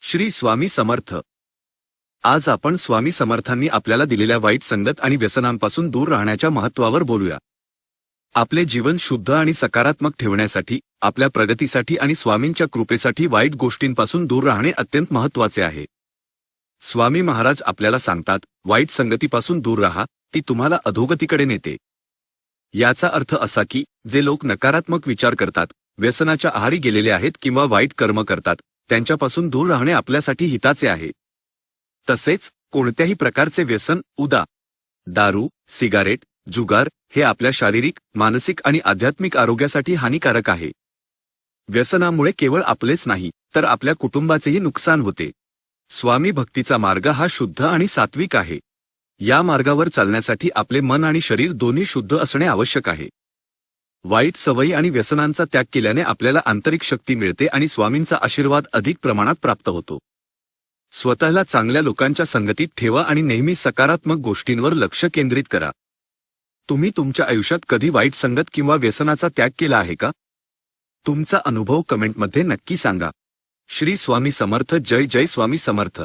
श्री स्वामी समर्थ। आज आपण स्वामी समर्थांनी आपल्याला दिलेल्या वाईट संगत आणि व्यसनांपासून दूर राहण्याच्या महत्त्वावर बोलूया। आपले जीवन शुद्ध आणि सकारात्मक ठेवण्यासाठी, आपल्या प्रगतीसाठी आणि स्वामींच्या कृपेसाठी वाईट गोष्टींपासून दूर राहणे अत्यंत महत्त्वाचे आहे। स्वामी महाराज आपल्याला सांगतात, वाईट संगतीपासून दूर राहा, ती तुम्हाला अधोगतीकडे नेते। याचा अर्थ असा की जे लोक नकारात्मक विचार करतात, व्यसनाच्या आहारी गेलेले आहेत किंवा वाईट कर्म करतात, त्यांच्यापासून दूर राहणे आपल्यासाठी हिताचे आहे। तसेच कोणत्याही प्रकारचे व्यसन, उदा. दारू, सिगारेट, जुगार हे आपल्या शारीरिक, मानसिक आणि आध्यात्मिक आरोग्यासाठी हानिकारक आहे। व्यसनामुळे केवळ आपलेच नाही, तर आपल्या कुटुंबाचेही नुकसान होते। स्वामी भक्तीचा मार्ग हा शुद्ध आणि सात्विक आहे। या मार्गावर चालण्यासाठी आपले मन आणि शरीर दोन्ही शुद्ध असणे आवश्यक आहे। वाईट सवयी आणि व्यसनांचा त्याग केल्याने आपल्याला आंतरिक शक्ती मिळते आणि स्वामींचा आशीर्वाद अधिक प्रमाणात प्राप्त होतो। स्वतःला चांगल्या लोकांच्या संगतीत ठेवा आणि नेहमी सकारात्मक गोष्टींवर लक्ष केंद्रित करा। तुम्ही तुमच्या आयुष्यात कधी वाईट संगत किंवा व्यसनाचा त्याग केला आहे का? तुमचा अनुभव कमेंटमध्ये नक्की सांगा। श्री स्वामी समर्थ। जय जय स्वामी समर्थ।